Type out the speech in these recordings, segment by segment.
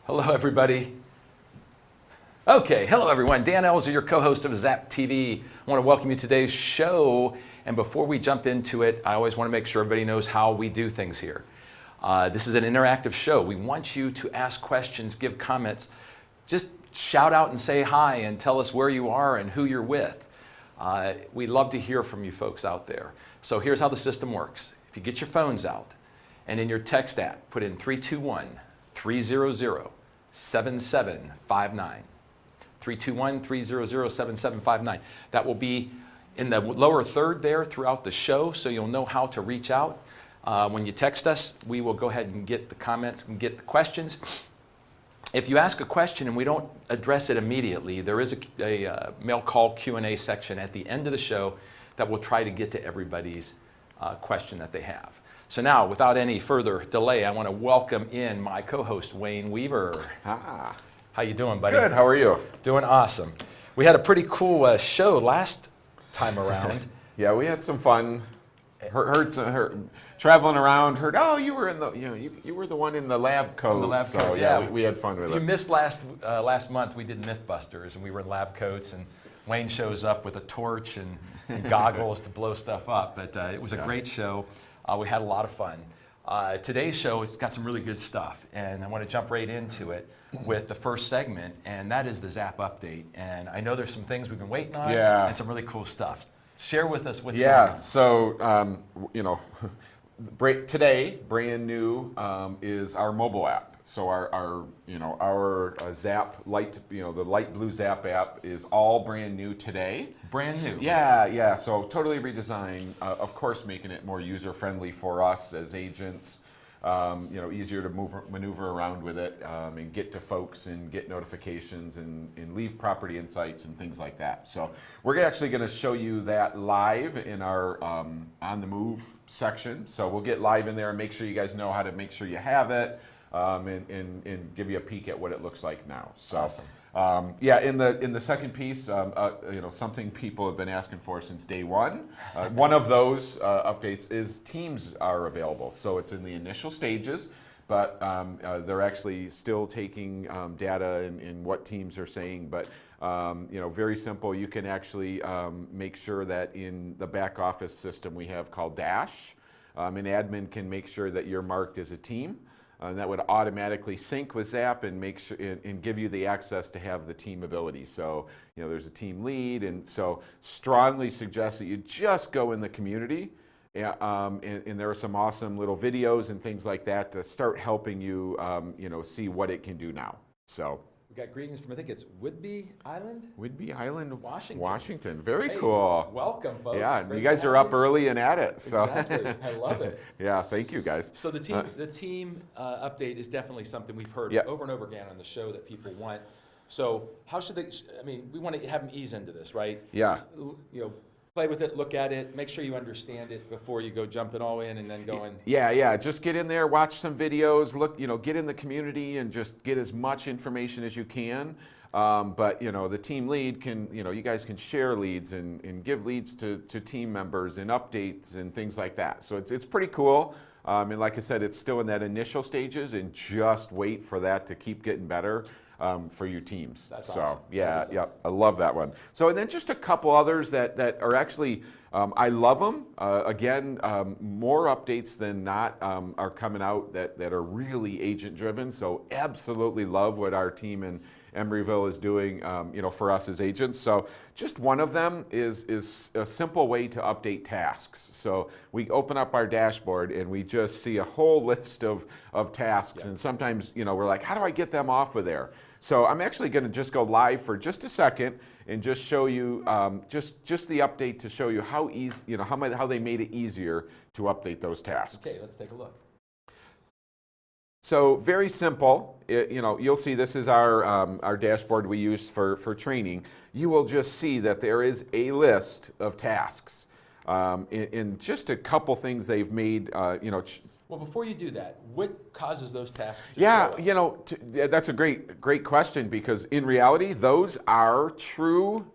Hello, everybody. Okay, hello, everyone. Dan Elzer, your co-host of Zap-TV. I want to welcome you to today's show. And before we jump into it, I always want to make sure everybody knows how we do things here. This is an interactive show. We want you to ask questions, give comments. Just shout out and say hi and tell us where you are and who you're with. We'd love to hear from you folks out there. So here's how the system works. If you get your phones out and in your text app, put in 321-300-7759. 321-300-7759. That will be in the lower third there throughout the show, so you'll know how to reach out. When you text us, we will go ahead and get the comments and get the questions. If you ask a question and we don't address it immediately, there is a mail call Q&A section at the end of the show that will try to get to everybody's question that they have. So now, without any further delay, I want to welcome in my co-host, Wayne Weaver. Ah. How you doing, buddy? Good, how are you? Doing awesome. We had a pretty cool show last time around. Yeah, we had some fun. Heard traveling around, oh, you were in the, you were the one in the lab coat. The lab so coats, yeah, we had fun with it. If you missed last month, we did Mythbusters, and we were in lab coats, and Wayne shows up with a torch and goggles to blow stuff up. But it was a great show. We had a lot of fun. Today's show, it's got some really good stuff, and I want to jump right into it with the first segment, and that is the Zap update. And I know there's some things we've been waiting on, and some really cool stuff. Share with us what's going on. Yeah, so, today, brand new, is our mobile app. So our Zap Light, the light blue Zap app is all brand new today. Brand new. Yeah. So totally redesigned. Of course, making it more user friendly for us as agents. Easier to maneuver around with it and get to folks and get notifications and leave property insights and things like that. So we're actually going to show you that live in our on the move section. So we'll get live in there and make sure you guys know how to make sure you have it. And give you a peek at what it looks like now. So, awesome. In the second piece, something people have been asking for since day one. One of those updates is Teams are available. So it's in the initial stages, but they're actually still taking data in what teams are saying. But very simple. You can actually make sure that in the back office system we have called Dash, an admin can make sure that you're marked as a team. That would automatically sync with Zap and make sure and give you the access to have the team ability. So there's a team lead, and so strongly suggest that you just go in the community. And there are some awesome little videos and things like that to start helping you, see what it can do now. So. We got greetings from, I think it's Whidbey Island? Whidbey Island, Washington. Washington. Very cool. Welcome, folks. Yeah, and you guys are up early and at it. So. Exactly. I love it. Yeah, thank you, guys. So the team update is definitely something we've heard over and over again on the show that people want. So how should they? We want to have them ease into this, right? Yeah. Play with it, look at it, make sure you understand it before you go jumping all in and then going. Yeah. Just get in there, watch some videos, look, get in the community and just get as much information as you can. But the team lead can, you guys can share leads and give leads to team members and updates and things like that. So it's pretty cool. And like I said, it's still in that initial stages, and just wait for that to keep getting better. For your teams. That's so awesome. yeah, awesome. I love that one. So and then just a couple others that are actually, I love them. Again, more updates than not are coming out that are really agent driven. So absolutely love what our team in Emeryville is doing, for us as agents. So just one of them is a simple way to update tasks. So we open up our dashboard and we just see a whole list of tasks. And sometimes, we're like, how do I get them off of there? So I'm actually going to just go live for just a second and just show you just the update to show you how easy, how they made it easier to update those tasks. Okay, let's take a look. So very simple. You'll see this is our dashboard we use for training. You will just see that there is a list of tasks. In just a couple things they've made, Well, before you do that, what causes those tasks to Yeah, show up? you know, that's a great question, because in reality, those are true,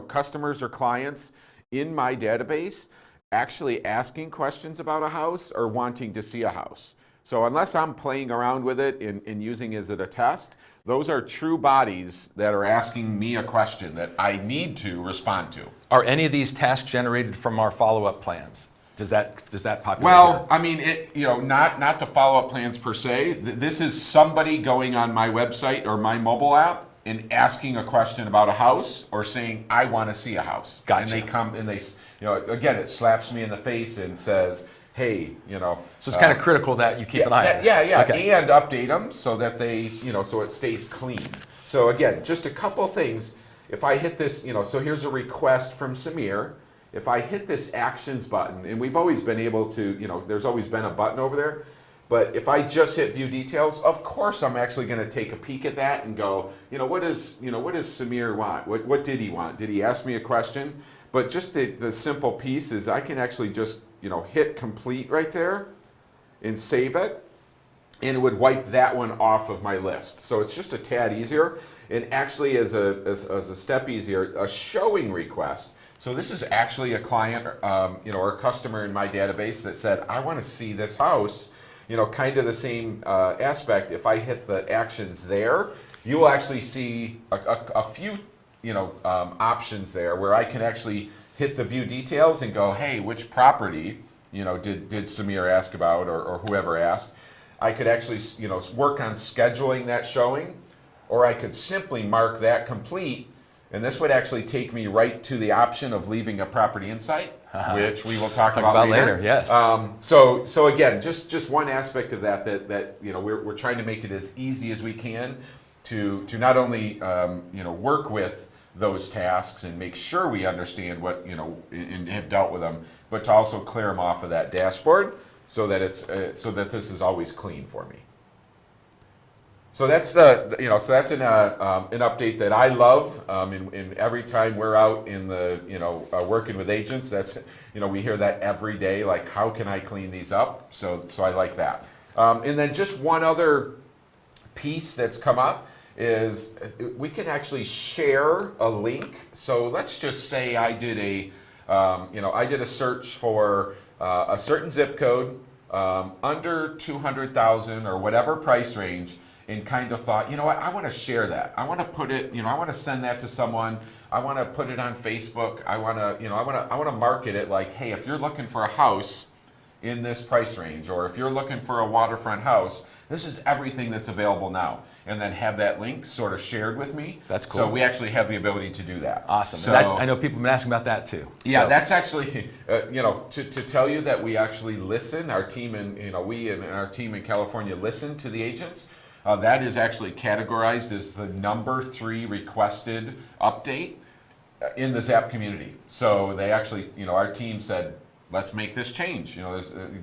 customers or clients in my database actually asking questions about a house or wanting to see a house. So unless I'm playing around with it and using it as a test, those are true bodies that are asking me a question that I need to respond to. Are any of these tasks generated from our follow-up plans? Does that populate Well, here? I mean, not the follow-up plans per se. This is somebody going on my website or my mobile app and asking a question about a house or saying, I want to see a house. Gotcha. And they come and again, it slaps me in the face and says, hey, So it's kind of critical that you keep an eye on this. Yeah, Okay. and update them so that they, so it stays clean. So again, just a couple things. If I hit this, so here's a request from Samir. If I hit this actions button, and we've always been able to, there's always been a button over there, but if I just hit view details, of course I'm actually going to take a peek at that and go, what does Samir want? What did he want? Did he ask me a question? But just the simple piece is I can actually just, hit complete right there and save it, and it would wipe that one off of my list. So it's just a tad easier, and actually as a step easier, a showing request. So this is actually a client, or a customer in my database that said, I want to see this house, kind of the same aspect. If I hit the actions there, you will actually see a few, options there where I can actually hit the view details and go, hey, which property, did Samir ask about, or whoever asked. I could actually, work on scheduling that showing, or I could simply mark that complete. And this would actually take me right to the option of leaving a property insight, which we will talk about later. Yes. So again, just one aspect of that we're trying to make it as easy as we can to not only work with those tasks and make sure we understand what and have dealt with them, but to also clear them off of that dashboard so that this is always clean for me. So that's an update that I love. And every time we're out in the working with agents, that's we hear that every day. Like, how can I clean these up? So I like that. And then just one other piece that's come up is we can actually share a link. So let's just say I did a search for a certain zip code under 200,000 or whatever price range. And kind of thought, what, I want to share that. I want to put it, I want to send that to someone. I want to put it on Facebook. I want to market it like, hey, if you're looking for a house in this price range, or if you're looking for a waterfront house, this is everything that's available now. And then have that link sort of shared with me. That's cool. So we actually have the ability to do that. Awesome. So, And I know people have been asking about that too. Yeah, So- that's actually, to tell you that we actually listen. Our team we and our team in California listen to the agents. That is actually categorized as the number 3 requested update in the Zap community. So they actually, our team said, let's make this change.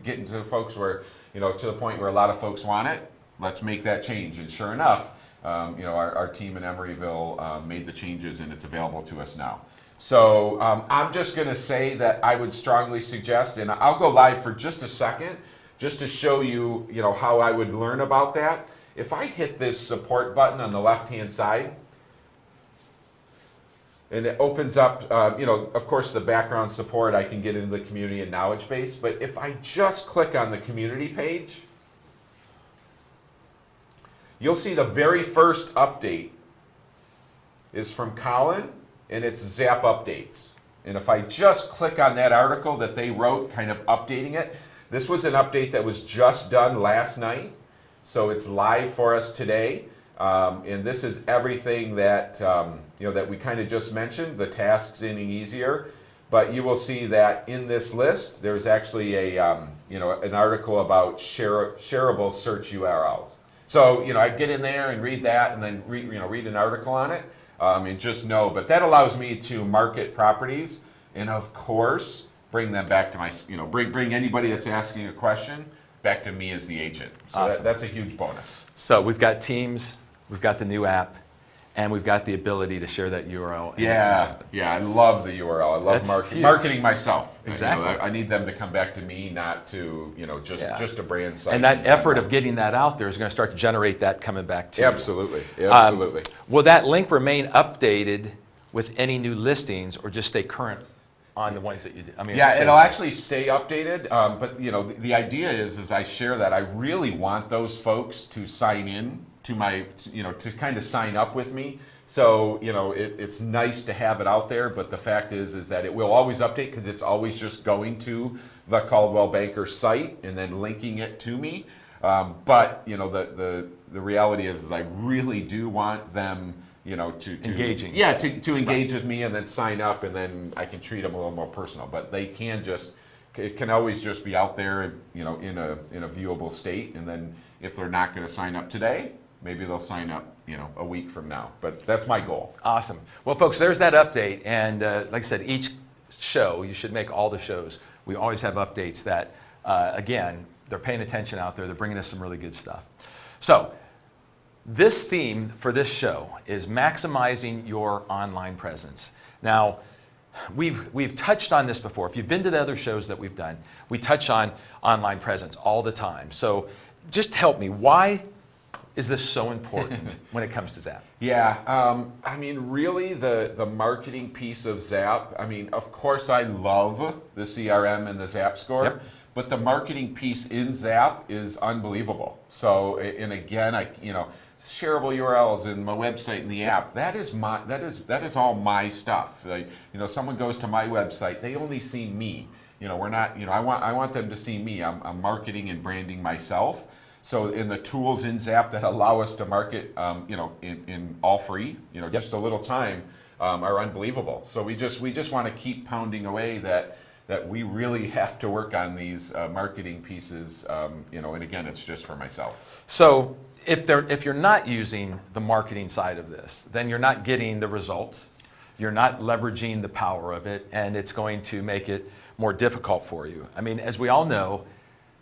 Getting to the folks where, to the point where a lot of folks want it, let's make that change. And sure enough, our team in Emeryville made the changes, and it's available to us now. So I'm just going to say that I would strongly suggest, and I'll go live for just a second, just to show you, how I would learn about that. If I hit this support button on the left-hand side, and it opens up, of course, the background support, I can get into the community and knowledge base. But if I just click on the community page, you'll see the very first update is from Colin, and it's Zap Updates. And if I just click on that article that they wrote, kind of updating it, this was an update that was just done last night. So it's live for us today, and this is everything that that we kind of just mentioned. The tasks getting easier, but you will see that in this list, there's actually an article about shareable search URLs. So I'd get in there and read that, and then read an article on it, and just know. But that allows me to market properties, and of course bring them back to my bring anybody that's asking a question back to me as the agent. So Awesome. that's a huge bonus. So we've got Teams, we've got the new app, and we've got the ability to share that URL. Yeah, I love the URL. I love That's huge. marketing myself. Exactly. I need them to come back to me, not to just a brand site. And that effort of getting that out there is going to start to generate that coming back to Absolutely. you. Absolutely. Will that link remain updated with any new listings, or just stay current on the ones that you did? I mean, Yeah, it'll actually stay updated. But the idea is I share that. I really want those folks to sign in to my, to kind of sign up with me. So, it's nice to have it out there, but the fact is that it will always update, because it's always just going to the Coldwell Banker site and then linking it to me. But, the reality is I really do want them, to engaging. Yeah, to engage with me and then sign up, and then I can treat them a little more personal. But they can it can always just be out there, in a viewable state. And then if they're not going to sign up today, maybe they'll sign up, a week from now. But that's my goal. Awesome. Well, folks, there's that update. And like I said, each show, you should make all the shows. We always have updates that, again, they're paying attention out there. They're bringing us some really good stuff. So this theme for this show is maximizing your online presence. Now, we've touched on this before. If you've been to the other shows that we've done, we touch on online presence all the time. So just help me. Why is this so important when it comes to Zap? Yeah, really the marketing piece of Zap, of course I love the CRM and the Zap score, Yep. but the marketing piece in Zap is unbelievable. So, and again, shareable URLs in my website and the app, that is all my stuff. Like, someone goes to my website, they only see me. We're not, I want them to see me. I'm marketing and branding myself. So in the tools in Zap that allow us to market, in all free, just a little time, are unbelievable. So we just want to keep pounding away that we really have to work on these marketing pieces, and again, it's just for myself. So if you're not using the marketing side of this, then you're not getting the results. You're not leveraging the power of it, and it's going to make it more difficult for you. As we all know,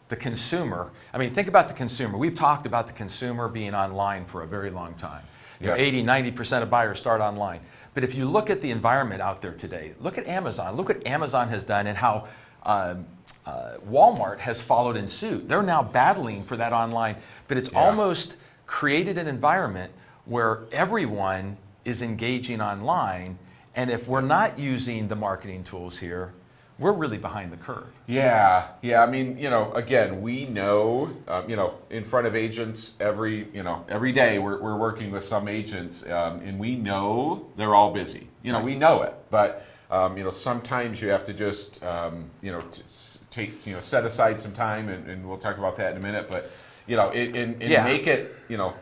the consumer, think about the consumer. We've talked about the consumer being online for a very long time. Yes. 80-90% of buyers start online. But if you look at the environment out there today, look at Amazon. Look what Amazon has done and how Walmart has followed in suit. They're now battling for that online, but it's almost created an environment where everyone is engaging online. And if we're not using the marketing tools here, we're really behind the curve. Yeah. Again, we know, in front of agents every day we're working with some agents, and we know they're all busy. Right. We know it, but sometimes you have to just, set aside some time, and we'll talk about that in a minute. But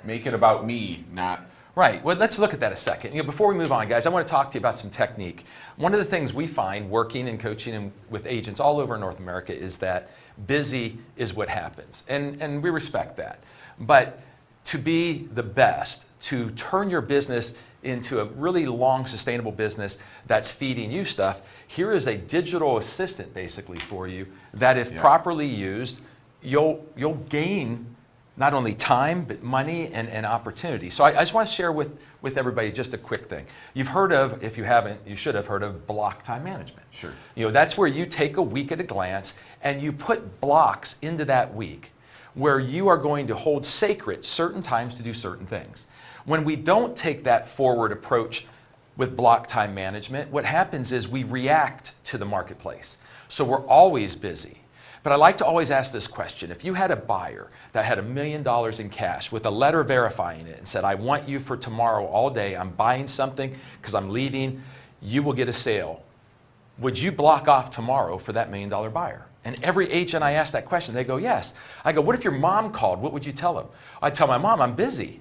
make it about me, not. Right. Well, let's look at that a second. Before we move on, guys, I want to talk to you about some technique. One of the things we find working and coaching with agents all over North America is that busy is what happens. And we respect that. But to be the best, to turn your business into a really long, sustainable business that's feeding you stuff, here is a digital assistant basically for you that if properly used, you'll gain not only time, but money and opportunity. So I just want to share with everybody just a quick thing. You've heard of, if you haven't, you should have heard of block time management. Sure. That's where you take a week at a glance and you put blocks into that week where you are going to hold sacred certain times to do certain things. When we don't take that forward approach with block time management, what happens is we react to the marketplace. So we're always busy. But I like to always ask this question. If you had a buyer that had $1 million in cash with a letter verifying it and said, I want you for tomorrow all day, I'm buying something because I'm leaving, you will get a sale. Would you block off tomorrow for that $1 million buyer? And every agent I ask that question, they go, yes. I go, what if your mom called? What would you tell them? I'd tell my mom, I'm busy.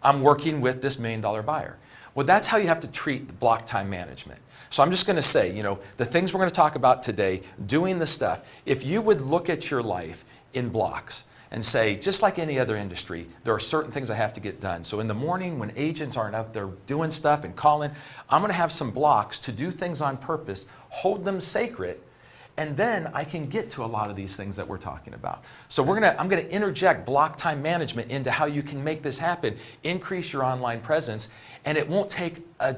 I'm working with this $1 million buyer. Well, that's how you have to treat the block time management. So I'm just going to say, the things we're going to talk about today, doing the stuff, if you would look at your life in blocks and say, just like any other industry, there are certain things I have to get done. So in the morning when agents aren't out there doing stuff and calling, I'm going to have some blocks to do things on purpose, hold them sacred, And then I can get to a lot of these things that we're talking about. So I'm gonna interject block time management into how you can make this happen, increase your online presence, and it won't take a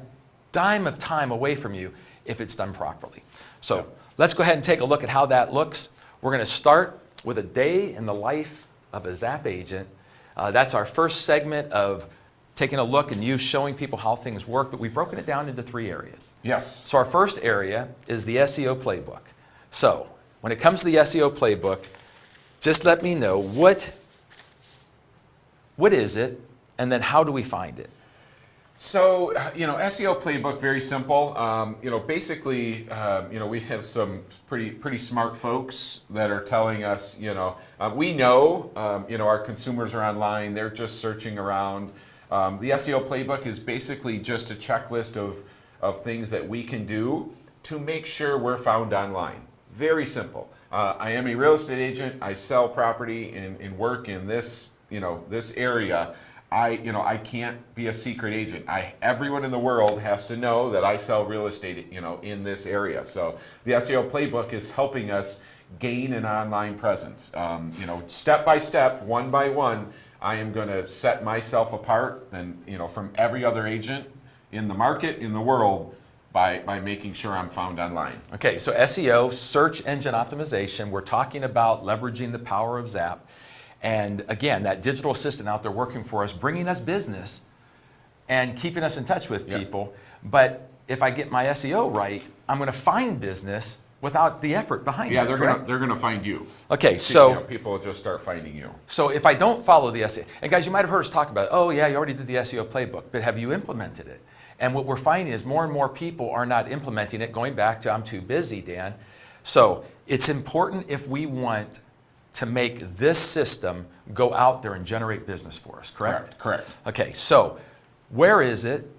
dime of time away from you if it's done properly. So let's go ahead and take a look at how that looks. We're gonna start with a day in the life of a Zap agent. That's our first segment of taking a look and you showing people how things work, but we've broken it down into 3 areas. Yes. So our first area is the SEO playbook. So when it comes to the SEO playbook, just let me know what is it, and then how do we find it? So, SEO playbook, very simple. Basically, we have some pretty smart folks that are telling us, we know, our consumers are online, they're just searching around. The SEO playbook is basically just a checklist of things that we can do to make sure we're found online. Very simple. I am a real estate agent. I sell property and work in this, this area. I can't be a secret agent. Everyone in the world has to know that I sell real estate, in this area. So the SEO playbook is helping us gain an online presence. Step by step, one by one, I am going to set myself apart from every other agent in the market, in the world, by making sure I'm found online. Okay, so SEO, search engine optimization, we're talking about leveraging the power of Zap. And again, that digital assistant out there working for us, bringing us business and keeping us in touch with people. But if I get my SEO right, I'm going to find business without the effort behind it. Yeah, they're gonna find you. Okay, so people will just start finding you. So if I don't follow the SEO, and guys, you might have heard us talk about, oh yeah, you already did the SEO playbook, but have you implemented it? And what we're finding is more and more people are not implementing it, going back to I'm too busy, Dan. So it's important if we want to make this system go out there and generate business for us, correct? Correct. Okay, so where is it?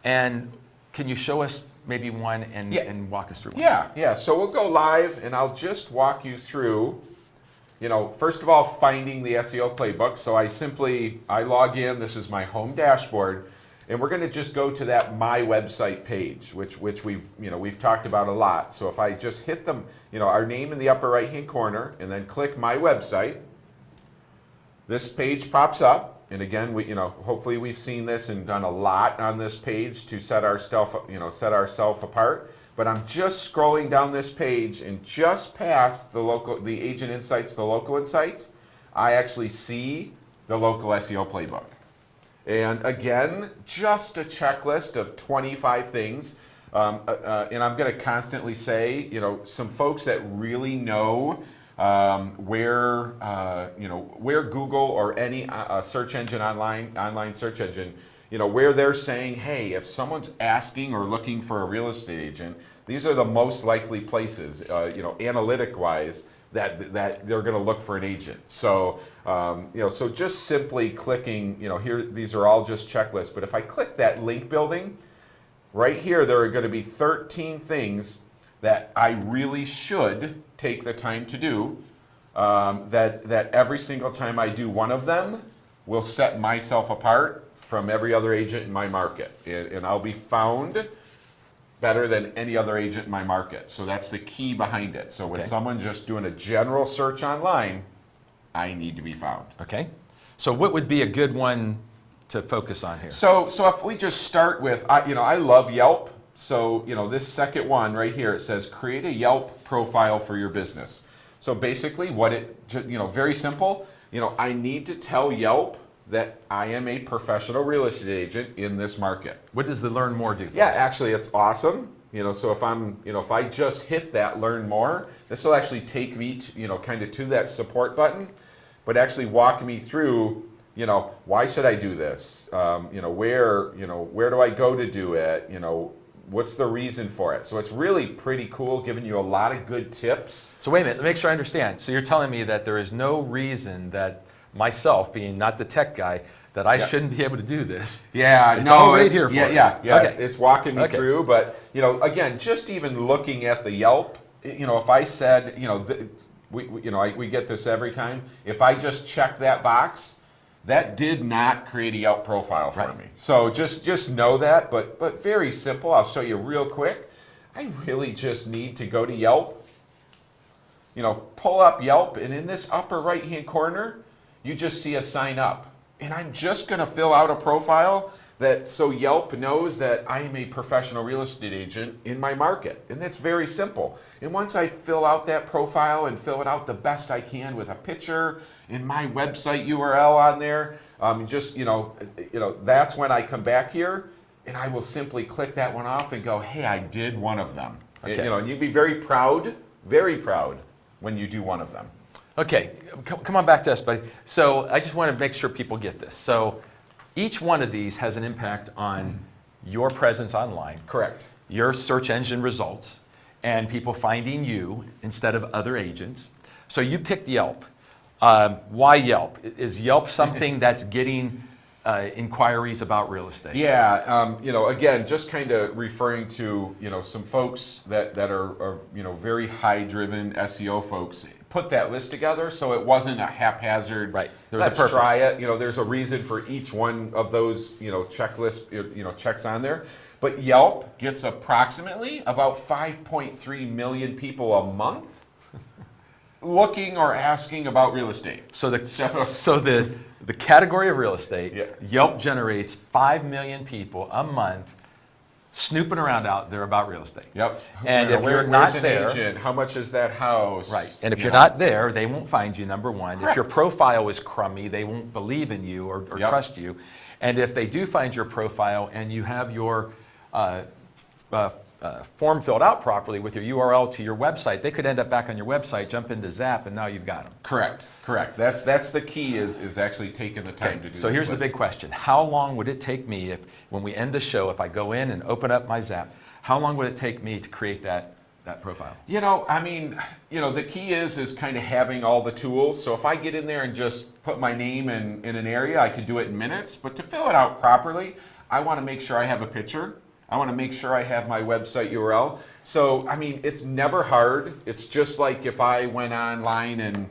And can you show us maybe one and walk us through one? Yeah. So we'll go live and I'll just walk you through, first of all, finding the SEO playbook. So I log in, this is my home dashboard, and we're going to just go to that My Website page, which we've talked about a lot. So if I just hit them, our name in the upper right-hand corner, and then click My Website, this page pops up. And again, hopefully we've seen this and done a lot on this page to set ourselves apart. But I'm just scrolling down this page, and just past the agent insights, the local insights, I actually see the local SEO playbook. And again, just a checklist of 25 things. And I'm going to constantly say, some folks that really know where Google or any search engine, online search engine, where they're saying, hey, if someone's asking or looking for a real estate agent, these are the most likely places, analytic-wise, that they're going to look for an agent. So, so just simply clicking, here, these are all just checklists. But if I click that link building, right here, there are going to be 13 things that I really should take the time to do, that every single time I do one of them will set myself apart from every other agent in my market. And I'll be found better than any other agent in my market. So that's the key behind it. So when someone's just doing a general search online, I need to be found. Okay. So what would be a good one to focus on here? So if we just start with, I love Yelp. So, this second one right here, it says create a Yelp profile for your business. So basically very simple, I need to tell Yelp that I am a professional real estate agent in this market. What does the learn more do for us? Yeah, actually it's awesome. So if I just hit that learn more, this will actually take me to, kind of to that support button, but actually walk me through, why should I do this? Where do I go to do it? What's the reason for it? So it's really pretty cool, giving you a lot of good tips. So wait a minute, let me make sure I understand. So you're telling me that there is no reason that myself, being not the tech guy, that I shouldn't be able to do this. Yeah, it's all right here for us. Yeah. Okay. It's walking me through, but again, just even looking at the Yelp, if I said, we get this every time. If I just check that box, that did not create a Yelp profile for me. So just know that, but very simple. I'll show you real quick. I really just need to go to Yelp, pull up Yelp, and in this upper right-hand corner, you just see a sign up. And I'm just going to fill out a profile so Yelp knows that I am a professional real estate agent in my market. And that's very simple. And once I fill out that profile and fill it out the best I can with a picture and my website URL on there, that's when I come back here and I will simply click that one off and go, hey, I did one of them. Okay. And you'd be very proud when you do one of them. Okay, come on back to us, buddy. So I just want to make sure people get this. So each one of these has an impact on your presence online. Correct. Your search engine results and people finding you instead of other agents. So you picked Yelp. Why Yelp? Is Yelp something that's getting inquiries about real estate? Yeah, again, just kind of referring to, some folks that are very high-driven SEO folks put that list together, so it wasn't a haphazard. Right. There was a Let's purpose. try it. There's a reason for each one of those, checklist, checks on there. But Yelp gets approximately about 5.3 million people a month looking or asking about real estate. So the category of real estate, Yeah. Yelp generates 5 million people a month snooping around out there about real estate. Yep. And if you're where's not an there, agent? How much is that house? right. And if you're not there, they won't find you, number one. Correct. If your profile is crummy, they won't believe in you or Yep. trust you. And if they do find your profile and you have your form filled out properly with your URL to your website, they could end up back on your website, jump into Zap, and now you've got them. Correct. That's the key is actually taking the time to do So this here's the list. big question. How long would it take me when we end the show, if I go in and open up my Zap, how long would it take me to create that profile? The key is kind of having all the tools. So if I get in there and just put my name in an area, I could do it in minutes. But to fill it out properly, I want to make sure I have a picture. I want to make sure I have my website URL. So, it's never hard. It's just like if I went online and,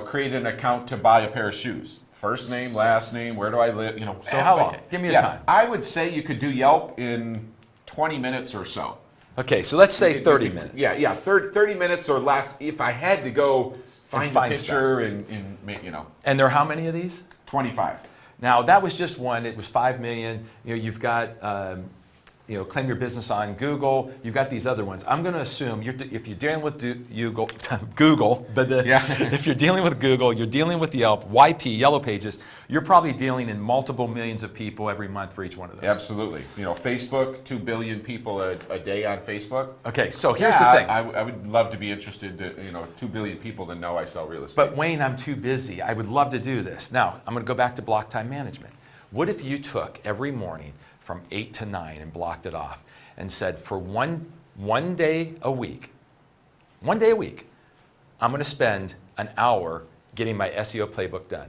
created an account to buy a pair of shoes. First name, last name, where do I live, So how long? Give me a time. I would say you could do Yelp in 20 minutes or so. Okay, so let's say 30 minutes. Yeah, 30 minutes or less if I had to go find a picture and And there are how many of these? 25. Now, that was just one. It was 5 million. You've got, claim your business on Google. You've got these other ones. I'm going to assume if you're dealing with Google, if you're dealing with Google, you're dealing with Yelp, YP, Yellow Pages, you're probably dealing in multiple millions of people every month for each one of those. Absolutely. Facebook, 2 billion people a day on Facebook. Okay, so here's the thing. I would love to be interested to, 2 billion people to know I sell real estate. But Wayne, I'm too busy. I would love to do this. Now, I'm going to go back to block time management. What if you took every morning from 8 to 9 and blocked it off and said for one day a week, I'm going to spend an hour getting my SEO playbook done.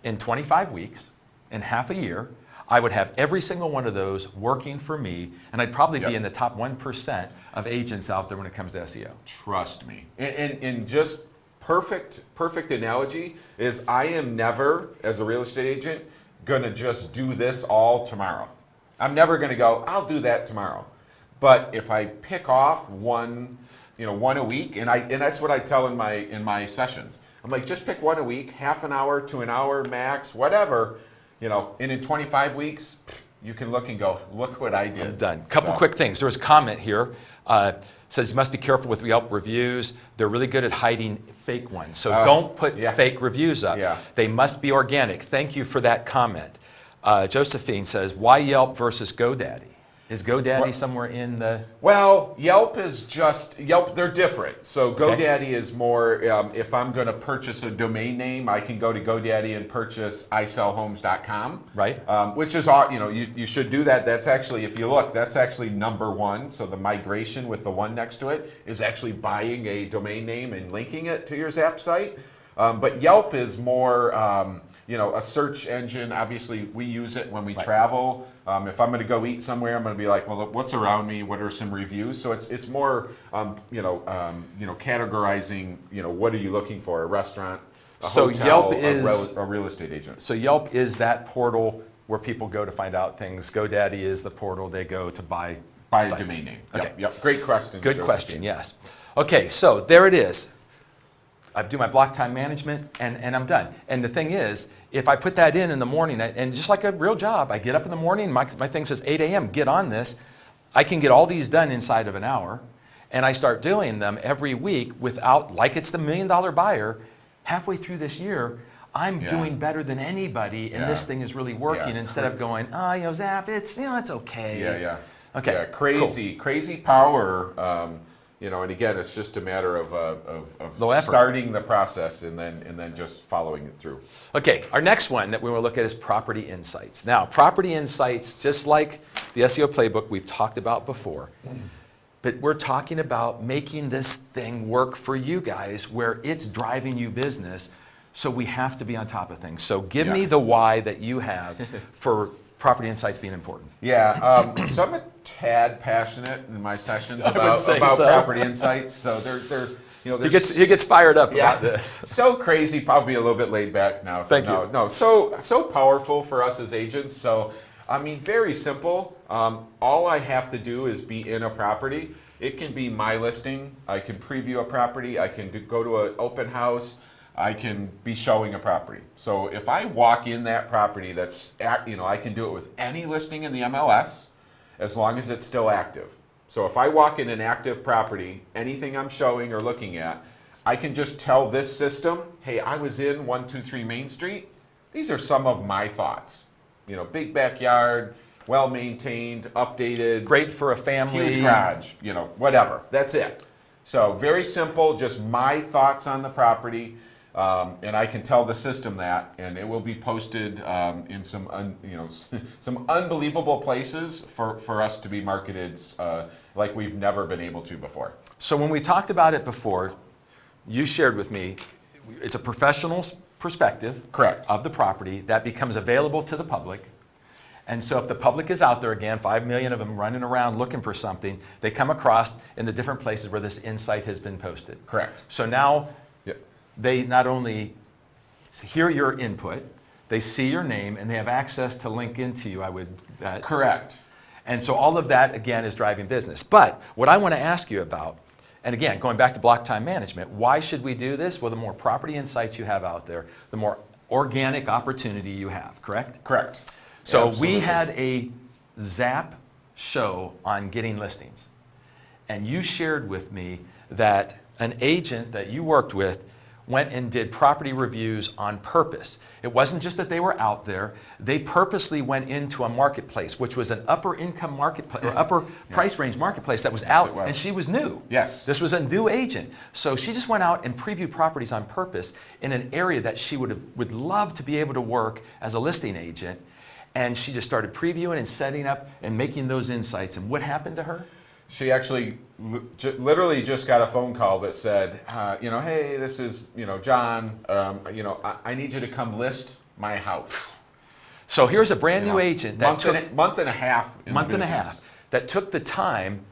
In 25 weeks, in half a year, I would have every single one of those working for me, and I'd probably be in the top 1% of agents out there when it comes to SEO. Trust me. And just perfect analogy is I am never, as a real estate agent, going to just do this all tomorrow. I'm never going to go, I'll do that tomorrow. But if I pick off one a week, and that's what I tell in my sessions. I'm like, just pick one a week, half an hour to an hour max, whatever, and in 25 weeks, you can look and go, look what I did. I'm done. Couple quick things. There was a comment here. Says you must be careful with Yelp reviews. They're really good at hiding fake ones. So don't put fake reviews up. Yeah. They must be organic. Thank you for that comment. Josephine says, why Yelp versus GoDaddy? Is GoDaddy somewhere in the... Well, Yelp, they're different. So GoDaddy is more, if I'm going to purchase a domain name, I can go to GoDaddy and purchase isellhomes.com. Right. Which is, you should do that. That's actually, if you look, that's actually number one. So the migration with the one next to it is actually buying a domain name and linking it to your Zap site. But Yelp is more, a search engine. Obviously, we use it when we travel. If I'm going to go eat somewhere, I'm going to be like, well, what's around me? What are some reviews? So it's more, categorizing. What are you looking for? A restaurant, a hotel, a real estate agent. So Yelp is that portal where people go to find out things. GoDaddy is the portal they go to buy a sites. domain name. Okay. Yep. Great question. Good Josephine. question. Yes. Okay. So there it is. I do my block time management, and I'm done. And the thing is, if I put that in the morning, and just like a real job, I get up in the morning, my thing says 8 a.m., get on this. I can get all these done inside of an hour, and I start doing them every week without, like it's the $1 million buyer. Halfway through this year, I'm doing better than anybody, and this thing is really working instead of going, Zap, it's okay. Okay. Yeah, crazy power. And again, it's just a matter of starting the process and then just following it through. Okay, our next one that we will look at is property insights. Now, property insights, just like the SEO playbook we've talked about before, but we're talking about making this thing work for you guys where it's driving you business. So we have to be on top of things. So give me the why that you have for property insights being important. Yeah, so I'm a tad passionate in my sessions about so. property insights. So they're he gets fired up about this. So crazy, probably a little bit laid back now. So Thank you. No, so powerful for us as agents. So I mean, very simple. All I have to do is be in a property. It can be my listing. I can preview a property. I can go to an open house. I can be showing a property. So if I walk in that property I can do it with any listing in the MLS as long as it's still active. So if I walk in an active property, anything I'm showing or looking at, I can just tell this system, hey, I was in 123 Main Street. These are some of my thoughts. Big backyard, well-maintained, updated. Great for a family. Huge garage, whatever. That's it. So very simple, just my thoughts on the property. And I can tell the system that, and it will be posted in some unbelievable places for us to be marketed like we've never been able to before. So when we talked about it before, you shared with me, it's a professional perspective of the property that becomes available to the public. And so if the public is out there, again, 5 million of them running around looking for something, they come across in the different places where this insight has been posted. Correct. So now they not only hear your input, they see your name, and they have access to link into you, I would bet. Correct. And so all of that, again, is driving business. But what I want to ask you about, and again, going back to block time management, why should we do this? Well, the more property insights you have out there, the more organic opportunity you have, correct? Correct. So Absolutely. we had a Zap show on getting listings. And you shared with me that an agent that you worked with went and did property reviews on purpose. It wasn't just that they were out there. They purposely went into a marketplace, which was an upper income marketplace, or upper price range marketplace that was out, and she was new. Yes. This was a new agent. So she just went out and previewed properties on purpose in an area that she would love to be able to work as a listing agent. And she just started previewing and setting up and making those insights. And what happened to her? She actually literally just got a phone call that said, hey, this is, John, I need you to come list my house. So here's a brand new agent that took month and a half that took the time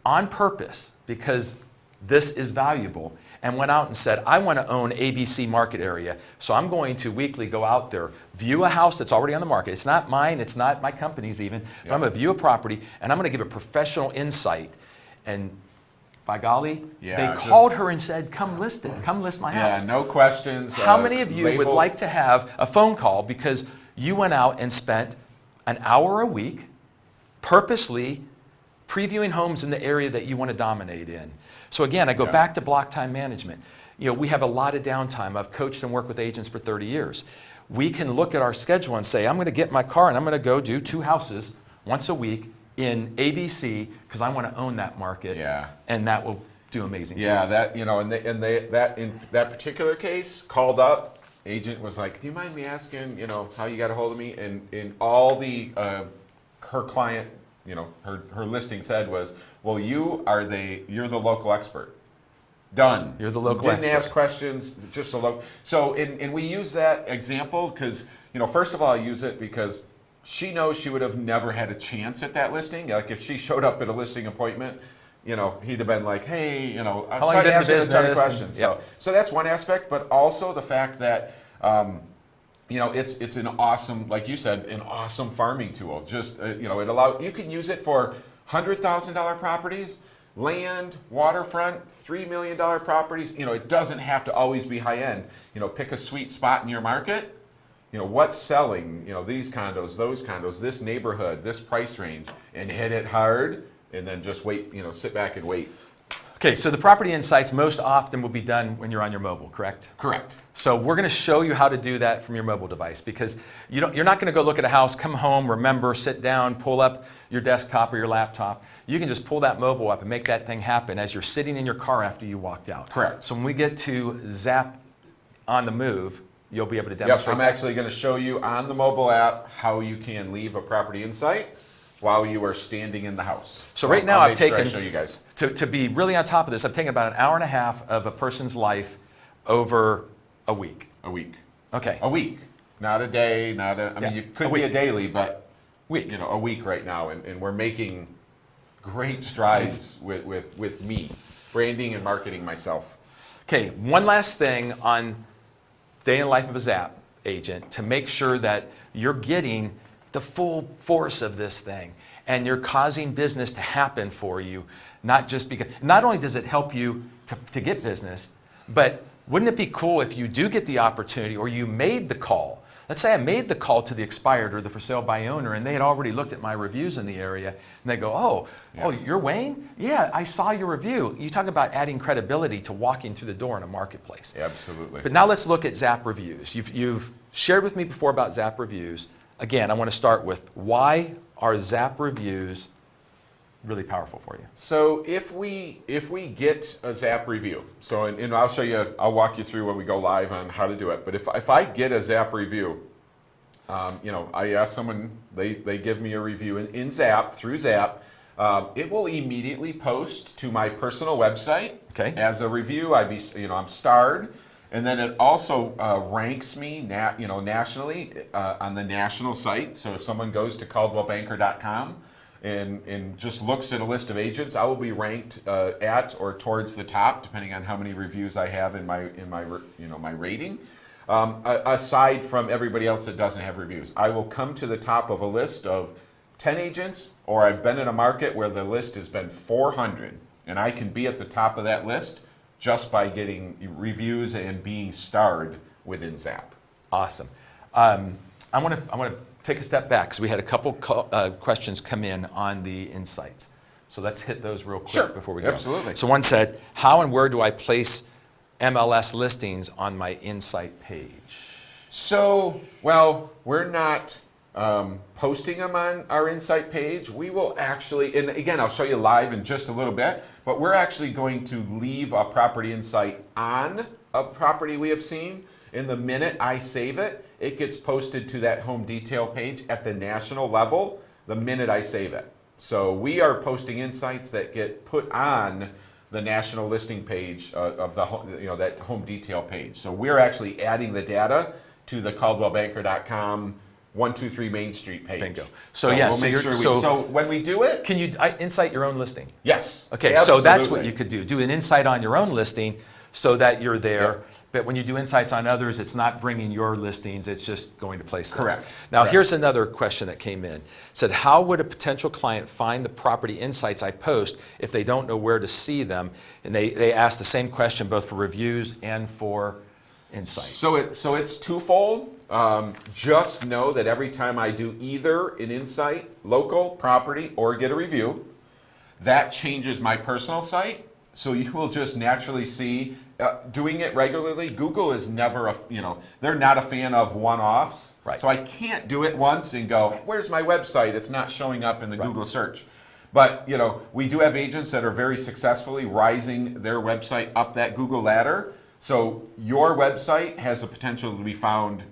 on purpose, because this is valuable, and went out and said, I want to own ABC market area, so I'm going to weekly go out there, view a house that's already on the market. It's not mine, it's not my company's even, but I'm going to view a property, and I'm going to give a professional insight. And by golly, they called her and said, come list it, come list my house. Yeah, no questions. How many of you would like to have a phone call because you went out and spent an hour a week purposely previewing homes in the area that you want to dominate in? So again, I go back to block time management. We have a lot of downtime. I've coached and worked with agents for 30 years. We can look at our schedule and say, I'm going to get in my car and I'm going to go do 2 houses once a week in ABC because I want to own that market. Yeah. And that will do amazing things. That, that in that particular case, called up, agent was like, do you mind me asking, how you got a hold of me? And in all the, her client, her listing said was, well, you're the local expert. Done. You're the local expert. Didn't ask questions, just a local. So, and we use that example because, first of all, I use it because she knows she would have never had a chance at that listing. Like if she showed up at a listing appointment, he'd have been like, hey, I'm trying to ask you a ton of questions. So that's one aspect, but also the fact that, it's an awesome, like you said, an awesome farming tool. Just, you can use it for $100,000 properties, land, waterfront, $3 million properties. It doesn't have to always be high end. Pick a sweet spot in your market. What's selling, these condos, those condos, this neighborhood, this price range, and hit it hard, and then just wait, sit back and wait. Okay, so the property insights most often will be done when you're on your mobile, correct? Correct. So we're going to show you how to do that from your mobile device, because you're not going to go look at a house, come home, remember, sit down, pull up your desktop or your laptop. You can just pull that mobile up and make that thing happen as you're sitting in your car after you walked out. Correct. So when we get to Zap on the move, you'll be able to demonstrate. Yep, I'm actually going to show you on the mobile app how you can leave a property insight while you are standing in the house. So right now I've taken, I'll show you guys. To be really on top of this, I've taken about an hour and a half of a person's life over a week. A week. Okay. A week. Not a day, I mean, it could be a daily, but week. A week right now. And we're making great strides with me, branding and marketing myself. Okay, one last thing on day in the life of a Zap agent to make sure that you're getting the full force of this thing and you're causing business to happen for you, not just because, not only does it help you to get business, but wouldn't it be cool if you do get the opportunity or you made the call? Let's say I made the call to the expired or the for sale by owner and they had already looked at my reviews in the area and they go, oh, you're Wayne? Yeah, I saw your review. You talk about adding credibility to walking through the door in a marketplace. Absolutely. But now let's look at Zap reviews. You've shared with me before about Zap reviews. Again, I want to start with why are Zap reviews really powerful for you? So if we get a Zap review, so and I'll show you, I'll walk you through when we go live on how to do it. But if I get a Zap review, I ask someone, they give me a review in Zap through Zap. It will immediately post to my personal website as a review. I'm starred. And then it also ranks me, nationally on the national site. So if someone goes to ColdwellBanker.com and just looks at a list of agents, I will be ranked at or towards the top, depending on how many reviews I have in my rating. Aside from everybody else that doesn't have reviews, I will come to the top of a list of 10 agents, or I've been in a market where the list has been 400, and I can be at the top of that list just by getting reviews and being starred within Zap. Awesome. I want to take a step back because we had a couple questions come in on the insights. So let's hit those real quick before we go. Absolutely. So one said, how and where do I place MLS listings on my insight page? So, well, we're not posting them on our insight page. We will actually, and again, I'll show you live in just a little bit, but we're actually going to leave a property insight on a property we have seen. And the minute I save it, it gets posted to that home detail page at the national level the minute I save it. So we are posting insights that get put on the national listing page of the that home detail page. So we're actually adding the data to the ColdwellBanker.com 123 Main Street page. Bingo. So yes, so when we do it, can you insight your own listing? Yes. Okay, absolutely. so that's what you could do. Do an insight on your own listing so that you're there. Yep. But when you do insights on others, it's not bringing your listings, it's just going to place those. Correct. Now, Correct. Here's another question that came in. It said, how would a potential client find the property insights I post if they don't know where to see them? And they asked the same question both for reviews and for insights. So it's twofold. Just know that every time I do either an insight, local, property, or get a review, that changes my personal site. So you will just naturally see, doing it regularly, Google is never, they're not a fan of one-offs. Right. So I can't do it once and go, where's my website? It's not showing up in the Google search. But, we do have agents that are very successfully rising their website up that Google ladder. So your website has the potential to be found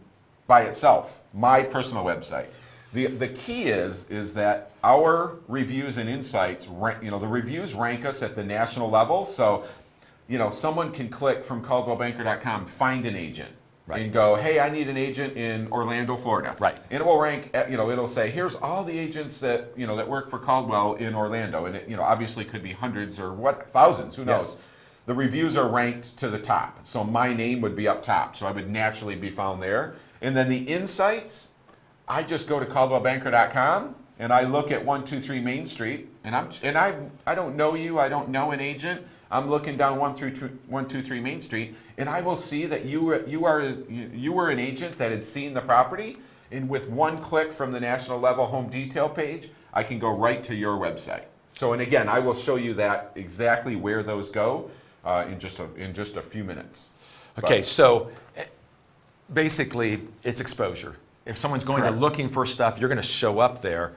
by itself, my personal website. The key is that our reviews and insights, the reviews rank us at the national level. So, someone can click from ColdwellBanker.com, find an agent, and go, hey, I need an agent in Orlando, Florida. Right. And it will rank, it'll say, here's all the agents that, that work for Coldwell in Orlando. And it, obviously could be hundreds or thousands, who knows. Yes. The reviews are ranked to the top. So my name would be up top. So I would naturally be found there. And then the insights, I just go to ColdwellBanker.com and I look at 123 Main Street, and I don't know you, I don't know an agent. I'm looking down 123 Main Street, and I will see that you were an agent that had seen the property, and with one click from the national level home detail page, I can go right to your website. So, and again, I will show you that exactly where those go in just a few minutes. Okay, so basically, it's exposure. If someone's going Correct. to looking for stuff, you're going to show up there,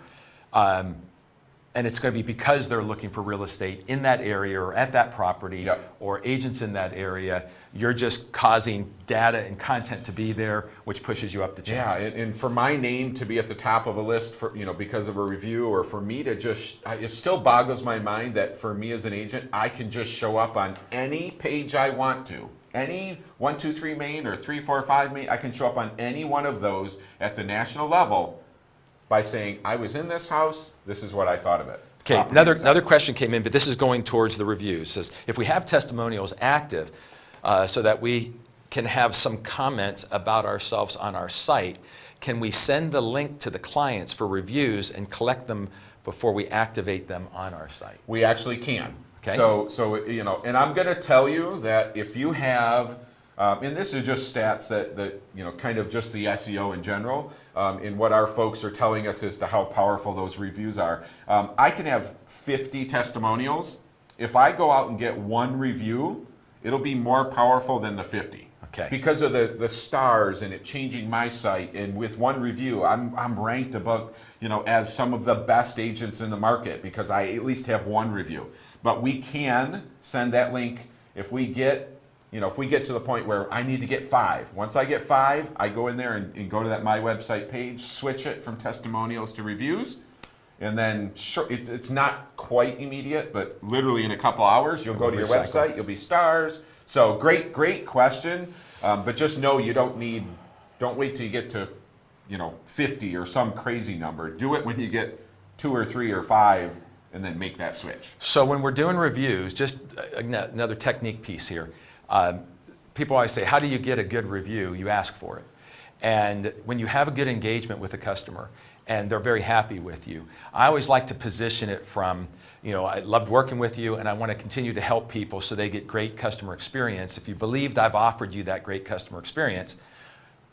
and it's going to be because they're looking for real estate in that area or at that property, Yep. or agents in that area. You're just causing data and content to be there, which pushes you up the chain. Yeah, and for my name to be at the top of a list for, because of a review, or for me to just, it still boggles my mind that for me as an agent, I can just show up on any page I want to. Any 123 Main or 345 Main, I can show up on any one of those at the national level by saying, I was in this house, this is what I thought of it. Okay, another question came in, but this is going towards the reviews. It says, if we have testimonials active so that we can have some comments about ourselves on our site, can we send the link to the clients for reviews and collect them before we activate them on our site? We actually can. Okay. So and I'm going to tell you that if you have, and this is just stats that kind of just the SEO in general, and what our folks are telling us as to how powerful those reviews are. I can have 50 testimonials. If I go out and get one review, it'll be more powerful than the 50. Okay. Because of the stars and it changing my site, and with one review, I'm ranked above, as some of the best agents in the market because I at least have one review. But we can send that link if we get to the point where I need to get 5. Once I get 5, I go in there and go to that My Website page, switch it from testimonials to reviews, and then it's not quite immediate, but literally in a couple hours, you'll go to your website, you'll be stars. So great question, but just know you don't wait till you get to 50 or some crazy number. Do it when you get 2 or 3 or 5, and then make that switch. So when we're doing reviews, just another technique piece here. People always say, how do you get a good review? You ask for it. And when you have a good engagement with a customer and they're very happy with you, I always like to position it from, I loved working with you and I want to continue to help people so they get great customer experience. If you believed I've offered you that great customer experience,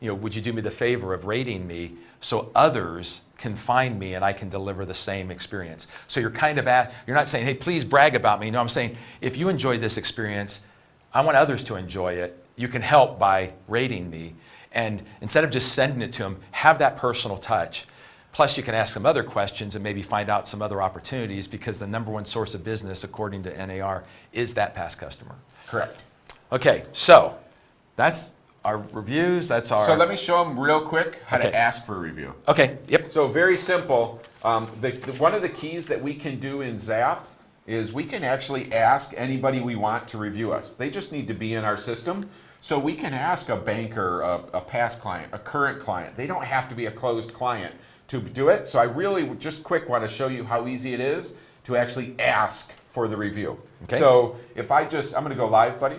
would you do me the favor of rating me so others can find me and I can deliver the same experience? So you're you're not saying, hey, please brag about me. No, I'm saying, if you enjoyed this experience, I want others to enjoy it. You can help by rating me. And instead of just sending it to them, have that personal touch. Plus, you can ask some other questions and maybe find out some other opportunities, because the number one source of business, according to NAR, is that past customer. Correct. Okay, so that's our reviews. So let me show them real quick how to ask for a review. Okay, yep. So very simple. One of the keys that we can do in Zap is we can actually ask anybody we want to review us. They just need to be in our system. So we can ask a banker, a past client, a current client. They don't have to be a closed client to do it. So I really just quick want to show you how easy it is to actually ask for the review. Okay. So if I'm going to go live, buddy.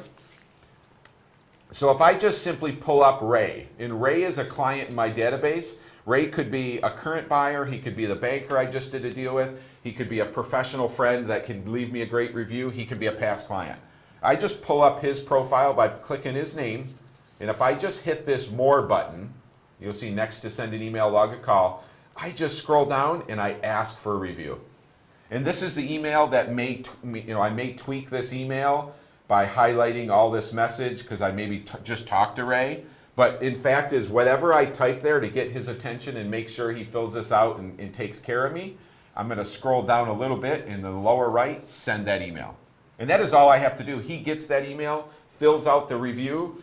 So if I just simply pull up Ray, and Ray is a client in my database. Ray could be a current buyer, he could be the banker I just did a deal with, he could be a professional friend that can leave me a great review, he could be a past client. I just pull up his profile by clicking his name, and if I just hit this More button, you'll see next to send an email, log a call, I just scroll down and I ask for a review. And this is the email that I may tweak this email by highlighting all this message because I maybe just talked to Ray. But in fact is whatever I type there to get his attention and make sure he fills this out and takes care of me, I'm going to scroll down a little bit in the lower right, send that email. And that is all I have to do. He gets that email, fills out the review.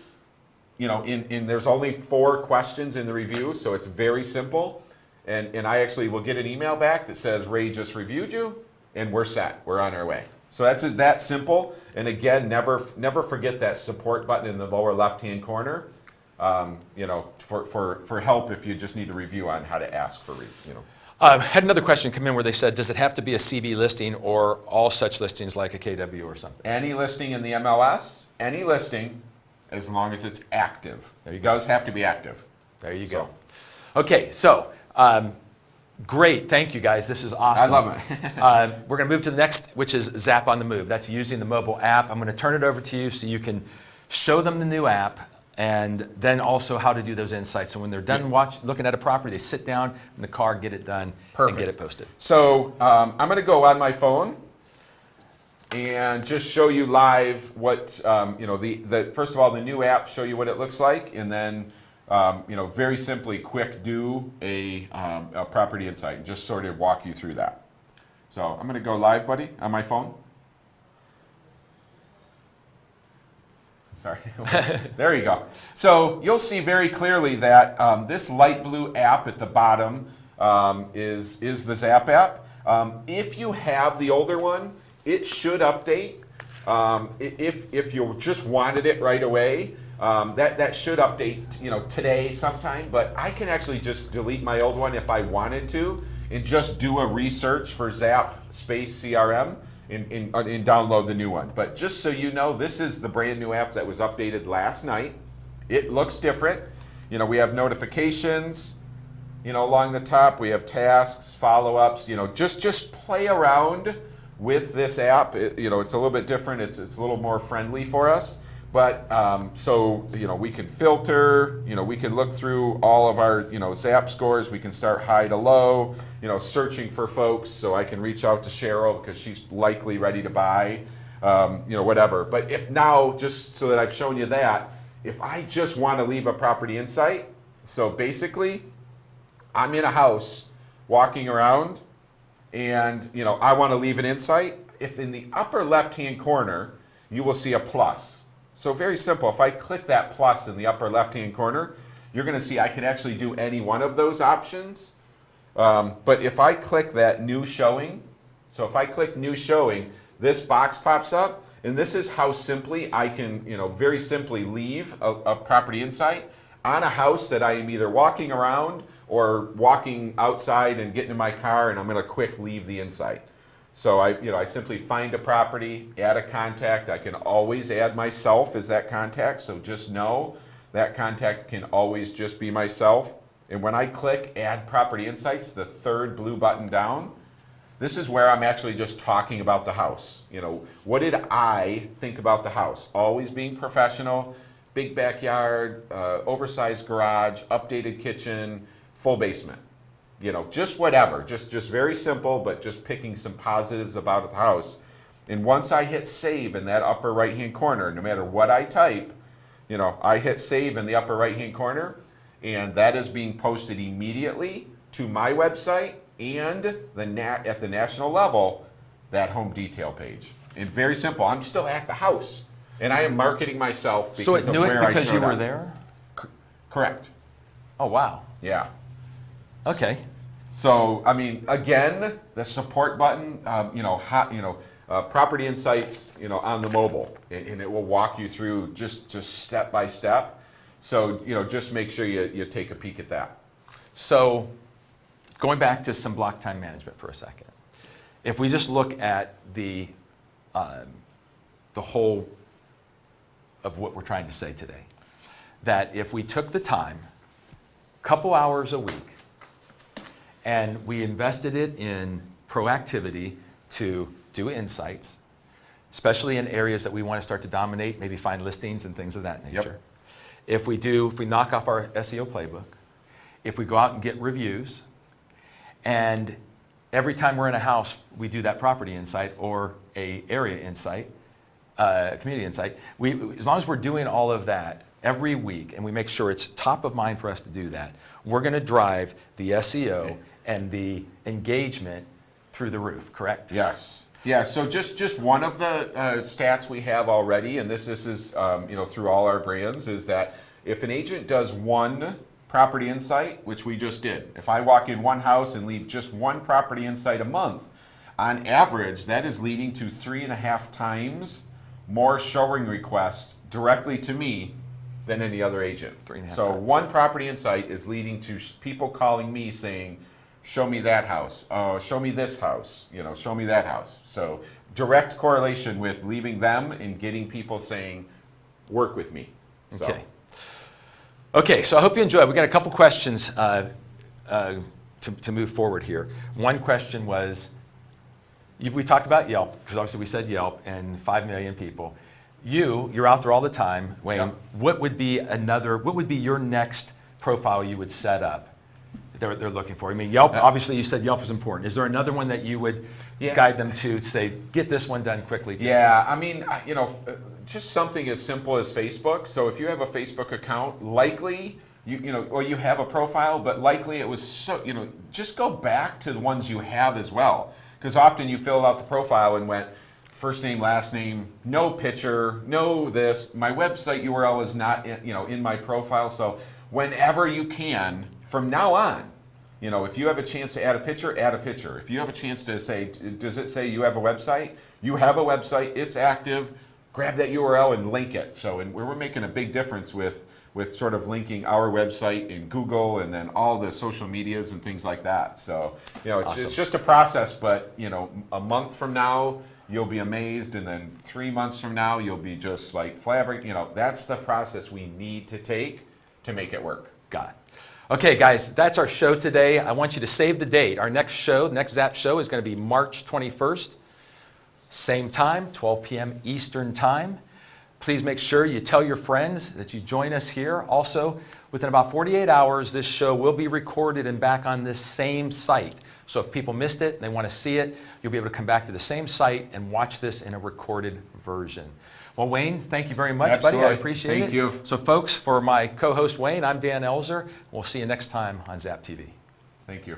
There's only 4 questions in the review, so it's very simple. And I actually will get an email back that says, Ray just reviewed you, and we're set. We're on our way. So that's that simple. And again, never forget that support button in the lower left-hand corner. For help if you just need a review on how to ask for Had another question come in where they said, does it have to be a CB listing or all such listings like a KW or something? Any listing in the MLS, any listing, as long as it's active. There you It go. does have to be active. There you go. Okay, so Great, thank you guys. This is awesome. I love it. We're going to move to the next, which is Zap on the Move. That's using the mobile app. I'm going to turn it over to you so you can show them the new app and then also how to do those insights. So when they're done looking at a property, they sit down in the car, get it done, and get it posted. So I'm going to go on my phone and just show you live what, first of all, the new app, show you what it looks like, and then very simply, quick do a property insight, just sort of walk you through that. So I'm going to go live, buddy, on my phone. Sorry. There you go. So you'll see very clearly that this light blue app at the bottom is the Zap app. If you have the older one, it should update. If you just wanted it right away, that should update, today sometime. But I can actually just delete my old one if I wanted to, and just do a research for Zap space CRM and download the new one. But just so you know, this is the brand new app that was updated last night. It looks different. We have notifications, along the top. We have tasks, follow-ups. Just play around with this app. It's a little bit different. It's a little more friendly for us. But we can filter, we can look through all of our, Zap scores. We can start high to low, searching for folks. So I can reach out to Cheryl because she's likely ready to buy, whatever. But if now, just so that I've shown you that, if I just want to leave a property insight, so basically I'm in a house walking around and, I want to leave an insight. If in the upper left-hand corner, you will see a plus. So very simple. If I click that plus in the upper left-hand corner, you're going to see I can actually do any one of those options. But if I click that new showing, so if I click new showing, this box pops up, and this is how simply I can, very simply leave a property insight on a house that I am either walking around or walking outside and getting in my car, and I'm going to quick leave the insight. So I simply find a property, add a contact. I can always add myself as that contact. So just know that contact can always just be myself. And when I click Add Property Insights, the third blue button down, this is where I'm actually just talking about the house. What did I think about the house? Always being professional, big backyard, oversized garage, updated kitchen, full basement. Just whatever, just very simple, but just picking some positives about the house. And once I hit save in that upper right-hand corner, no matter what I type, I hit save in the upper right-hand corner, and that is being posted immediately to my website and at the national level, that home detail page. And very simple, I'm still at the house, and I am marketing myself because so it of knew where it I because showed you were up. there? Correct. Oh, wow. Yeah. Okay. So, again, the support button, property insights, on the mobile, and it will walk you through just step by step. So, just make sure you take a peek at that. So, going back to some block time management for a second. If we just look at the whole of what we're trying to say today, that if we took the time, couple hours a week, and we invested it in proactivity to do insights, especially in areas that we want to start to dominate, maybe find listings and things of that nature. Yep. If we knock off our SEO playbook, if we go out and get reviews, and every time we're in a house, we do that property insight or a area insight, community insight, as long as we're doing all of that every week and we make sure it's top of mind for us to do that, we're going to drive the SEO and the engagement through the roof, correct? Yes. Yeah, so just one of the stats we have already, and this is through all our brands, is that if an agent does one property insight, which we just did, if I walk in one house and leave just one property insight a month, on average, that is leading to 3.5 times more showing requests directly to me than any other agent. 3.5 So times. one property insight is leading to people calling me saying, show me that house, show me this house, show me that house. So direct correlation with leaving them and getting people saying, work with me. So. Okay, so I hope you enjoyed. We got a couple questions to move forward here. One question was, we talked about Yelp, because obviously we said Yelp and 5 million people. You're out there all the time, Wayne. Yeah. What would be your next profile you would set up they're looking for? I mean, Yelp, obviously you said Yelp is important. Is there another one that you would guide them to say, get this one done quickly? Yeah, I mean, just something as simple as Facebook. So if you have a Facebook account, likely, you have a profile, but likely it was just go back to the ones you have as well. Because often you fill out the profile and went, first name, last name, no picture, no this. My website URL is not in my profile. So whenever you can, from now on, if you have a chance to add a picture, add a picture. If you have a chance to say, does it say you have a website? You have a website, it's active, grab that URL and link it. So we're making a big difference with sort of linking our website in Google and then all the social medias and things like that. So, it's just a process, but, a month from now, you'll be amazed, and then 3 months from now, you'll be just like flabbergasted. That's the process we need to take to make it work. Got it. Okay, guys, that's our show today. I want you to save the date. Our next show, next Zap show, is going to be March 21st, same time, 12 p.m. Eastern Time. Please make sure you tell your friends that you join us here. Also, within about 48 hours, this show will be recorded and back on this same site. So if people missed it and they want to see it, you'll be able to come back to the same site and watch this in a recorded version. Well, Wayne, thank you very much, Absolutely. buddy. I appreciate it. Thank you. So, folks, for my co-host Wayne, I'm Dan Elzer. We'll see you next time on Zap TV. Thank you.